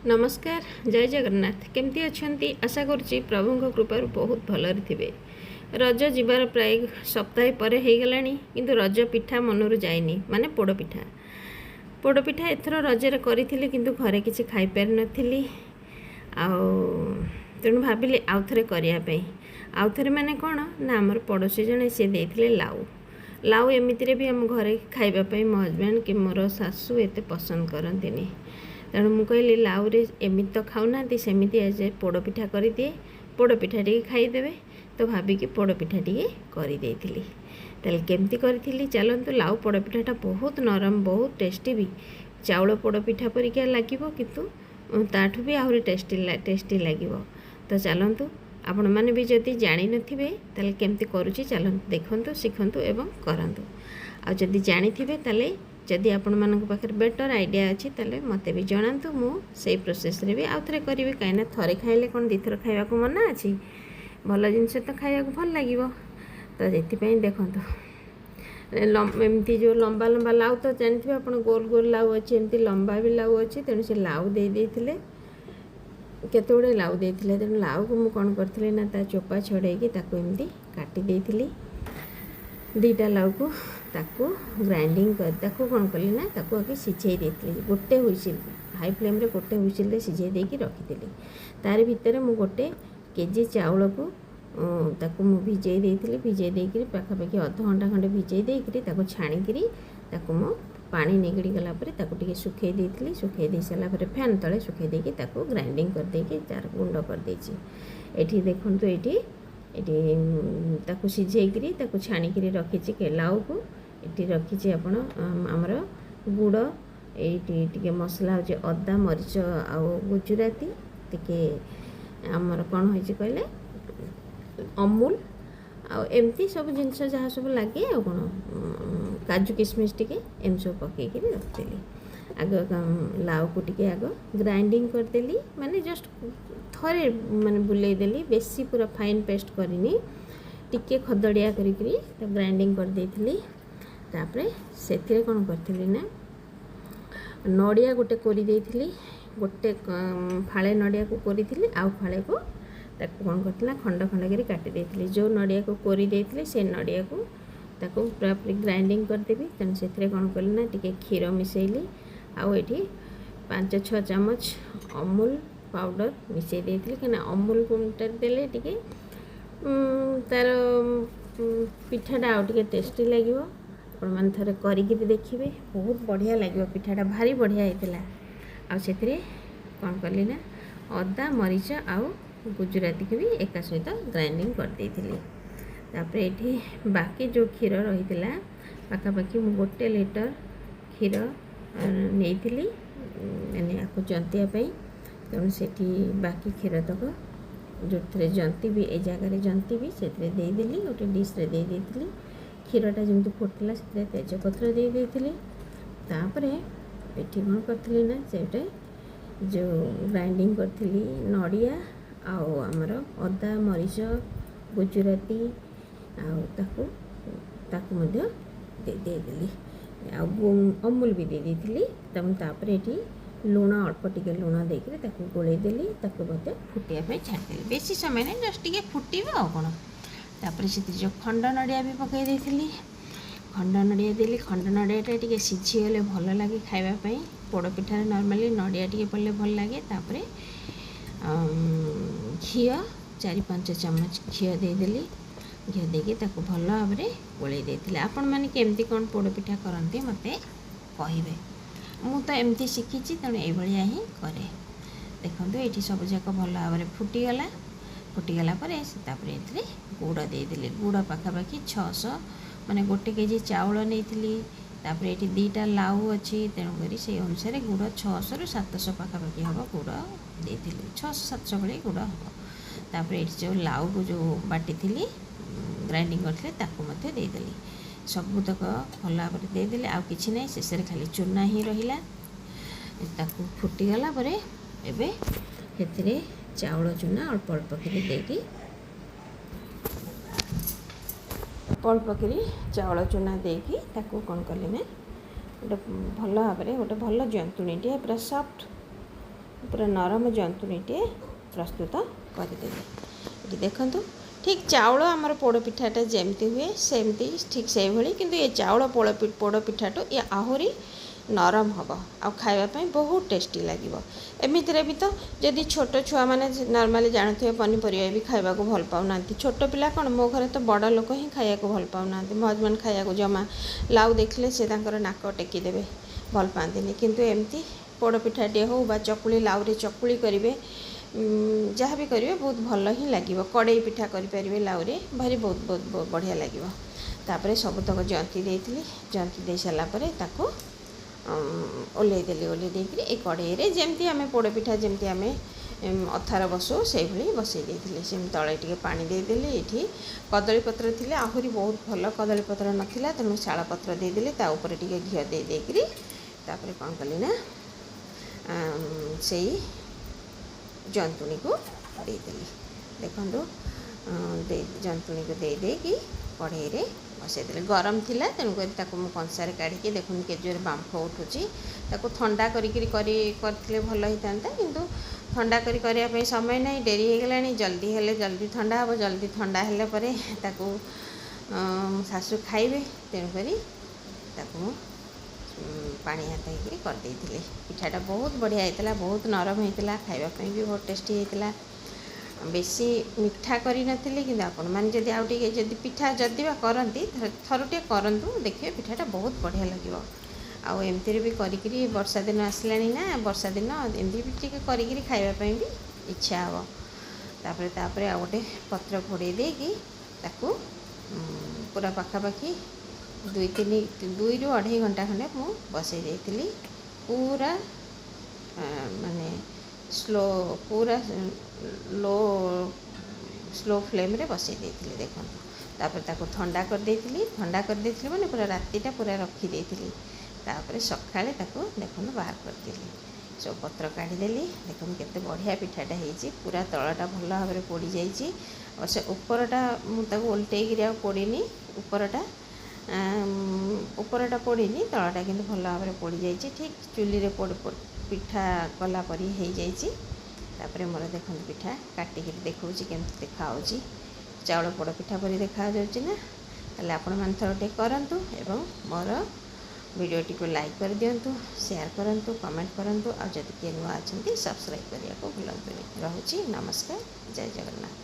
नमस्कार जय जगन्नाथ केमती अच्छा आशा करुच्ची प्रभु कृपार बहुत भलरे थे। रज जीवार प्राय सप्ताह पर हो गला किंतु रज पिठा मनरू जाइनी माने पोड़पिठा एथर रजरे करी किंतु घरे किसी खाई पार नथिली तेणु भाविली आउ थे करने आउ थे माने कौन ना आमर पड़ोशी जड़े सी देते लाउ लाउ एमती भी आम घरे खावाई मो हजबैंड कि मोर सासू एत पसंद करती तेणु मुझे कहली लाउरे एमती तो खाऊना सेमती आज पोड़पिठा कर दिए पोड़पिठा टी खाईदे तो भाविकी पोड़पिठा टी करदे तेल केमती करी चलतु लाउ पोड़पिठाटा बहुत नरम बहुत टेस्टी भी चाउल पोड़पिठा परिका लगे किंतु ताठू भी आहरी टेस्टी लगे। तो चलतु आपण मैंने भी जदि जानी नथिबे ताले केमती करूची चलतु देखंतु शिखंतु एवं करंतु आ जदि जानी थिबे ताले जदि आपण मानक पाखरे बेटर आइडिया अच्छी ताले मते भी जणांतु मु से प्रोसेस रे भी आउ थरे करिवे काइना थरे खाइले कोन दी थर खाइबा को मना अछि भल जिनस तो खाइबा को भल लागिवो। तो जेति पई देखंतु एमती जो लंबा लंबा लाउ तो जानिथिबे आपण गोल गोल लाउ अछि एमती लंबा भी लाउ अछि तेणु से लाउ दे देथिले केते गुडे लाउ देथिले तेणु लाउ को मु कोन करथिले ना ता चोपा छडेकी ताको एमती काटी देथिली दीटा लाउ को ताको ग्राइंडिंग कर ताको कौन कली ना ताको आगे सिझे देती गोटे हुइसिल हाई फ्लेम रे गोटे हुइसिल सिझे देकी रखिली तार भितर मु गोटे केजी चाउल को ताको मु भिजे देती भिजे देकी पाखापाखि अध घंटा खंडे भिजे देकी ताको छाणिकी ताको मु पानी निगड़ी गला पर ताको टिके सुखे देती सुखे दे सारा पर फैन तले सुखे देकी ताको ग्राइंडिंग कर देकी तार गुंड कर देछि एठी देखंतु एठी ताको सिझेकरी ताको छाणिकी रखी लाउ को ये रखी आपण आमर गुड़ ये मसला हो अदा मरीच आ गुजराती टिके आमर कौन हो कहले अमूल आमती सब जिनस जहाँ सब लगे आ कौन काजू किशमिश टिके एम सब पकईकि रखिली आग लाउ को टिके आग ग्राइंडिंग करदेली माने जस्ट थरे माने बुलेदेली बेसी पूरा फाइन पेस्ट करनी टिके खदड़िया करी ग्राइंडिंग कर देथिली तापरे सेथिरे कौन करथिली ना नड़िया गोटे कोरी देथिली गोटे फाळे नड़िया को कोरी थिली आउ फाळे को ताको कौन करथिला खंड खंड करी काटी देथिली जो नड़िया को कोरी देथिली से नड़िया को ताको पूरा ग्राइंडिंग कर देबी तेन सेथिरे कौन करली ना टिके क्षीर मिसेइली आउ एठी 5-6 चम्मच अमूल पाउडर मिसेइ देथिली कना अमूल गुंटा देले टिके तार पिठाटा आउ टिके टेस्टी लागिवो आपण मान थरे करिकि देखिबे बहुत बढ़िया लगे पिठाटा भारी बढ़िया होता आ से कौन कली ना अदा मरीच आउ गुजराती को भी एका सहित ग्राइंडिंग कर देथिली तापर एठी बाकी जो क्षीर रही पाखापाखि मु 1 लीटर क्षीर नहीं मैंने आपको जंतिया तेणु से बाकी क्षीर तक जो थे जंती भी ए जगार जंती भी से देदेली गोटे डिश रे दे देथिली क्षीरटा जमी फुटला से तेजपत्र दे देथिली तापरे एठी कौन करथिली ना सेटे जो ग्राइंडिंग करथिली नड़िया आउ आमर अदा मरीच गुजराती आउ ताकू मध्य देदेली अमूल भी दे देथिली तापर एठी लुण अल्प टिके लुण देकर ताकू गोलेदेली ताकू मध्य फुटिया पे छाड़देली बेसी समय नहीं जस्ट टिके फुटिबे आ कोन तापर से जो खंड नड़िया भी पकई देथिली खंड नड़िया देली खंड नड़ियाटा टिके सिझीगले भल लगे खाइबापी पोड़पिठार नॉर्मली नड़िया टिके पड़े भल लगे तापर घी 4-5 चम्मच घी देदेली घी देके ताको भल भाव में गोले देथिले आपण माने केमती कौन पोड़पिठा करते मते कहिबे मु तो एमती शिखी तेणु ये ही करे देखो ये सब जाक भल भाव में फुटीगला तापर गुड़ देदेली गुड़ पाखापाखि 600 माने 1 केजी चाउल नहीं तापर ये 2टा लाउ अच्छी तेणुक से अनुसार गुड़ 600 ରୁ 700 पाखापाखि हम गुड़ देदेली 600-700 भाई गुड़ हम तापर ये जो लाउ को जो बाटी थी ग्राइंडिंग करते देदेली सबुतक भल भाव में देदेली आउ कि ना शेष खाली चूना ही रहा फुटीगला एबे हेतिरे चाउल चूना अल्प अल्प करी देकी अल्प करी चाउल चूना देकी ताकू कौन कली ना गोटे भल भाव में गोटे भल जंतुणीटे पूरा सफ्ट पूरा नरम जंतुणीटे प्रस्तुत करदेली। ये देखंतु ठीक चाउल आमर पोड़पिठाटा जमती हुए सेमती ठीक से भली, किंतु ये चाउल पोड़पिठाटू ये आहुरी नरम हम आ खावाई बहुत टेस्टी लगे। एमती भी तो जदि छोट छुआ मैंने नॉर्मली जानते पनीपरिया भी खावा भल पाऊना, छोट पिला कौन मो घर तो बड़ लोक ही खाया भल पाऊना, मो हजबैंड खाया जमा लाउ देखले से नाक टेकीदेवे भल पाती, किंतु एमती पोड़पिठाटे हो बा चकुली लाउरे चकुली करेंगे जहाँ भी करेंगे बहुत भल ही लगे। कड़ई पिठा करें लाउरे भारी बहुत बहुत बहुत बढ़िया लगे। तापर सबतक जंती देती, जंती दे सारापर ताको ओल्लैदेली, ओल्लैदेकरी ए कड़ई जमती आम पोड़पिठा जमती आम अथार बसो से भाई बसई देती, से तले टे पा देदेली। ये कदली पत्र थी आहरी बहुत भल, कदली पत्र नाला तेणु शाल पत्र देदेली, ताऊपर टे घी देदेकरी तापर कौन कली ना से जंतुणी को देदेली। देखो जंतुणी को देदेकी कड़ई रे बसईदे, गरम थी तेणुक कंसार काढ़ी देखुन केजोर बांफ उठुची, ठंडा करते भल होता, किंतु ठंडा करने समय नहीं, डेरी हो गला, जल्दी हेले जल्दी ठंडा हम, जल्दी ठंडा हेल्ला परे ताकू शाशु खाइबे, तेणुक पानी हाथ होकर पिठाटा बहुत बढ़िया होता, बहुत नरम होता, खावाई भी बहुत टेस्टी होता। बेसी मिठा करी नथिली, किंतु आपण माने जदि आउ टिके जदि पिठा जदि बा करंती थरुटे करंतु, देखिए पिठाटा बहुत बढ़िया लगिवो। आउ एमती भी करिकरी वर्षा दिन आसलानी ना, वर्षा दिन एमती भी टिके करिकरी खाइबा पई भी इच्छा हो। तापर आ गोटे पत्र घोड़े देकी ताकू पूरा पाखापाखि 2 ରୁ 2.5 घंटा खंडे मु बसई देती, पूरा माने पूरा स्लो फ्लेम रे बसई देती। देखो तापर ताको ठंडा कर देती, ठंडा कर देती माने पूरा रातीटा पूरा रखी देती, तापर सकाळे ताको देखो बाहर कर देली, सब पत्र काढ़ीदेली। देखो केते बढ़िया पिठाटा होईची, पूरा तलटा भल भाव में पोड़ी जाइए, अवश्य उपरटा मुझे ओल्टेक पोड़ीनी, उपरटा पोड़ीनी, तलटा कि भल भाव में पोड़ी जाइए, ठीक चुली रे पिठा कला परी हो जाइए। तापर मोर देखो पिठा काटिक देखा केमती देखा, चाउल पोड़ पिठा परी देखा ना, ताले आपण माने थोड़े करंतु एवं मोर वीडियोटी को लाइक कर दिंतु, शेयर करंतु, कमेंट करंतु, आ जदि किए नुआ अच्छा सब्सक्राइब करने को भूलतुनि। रहुची, नमस्कार, जय जगन्नाथ।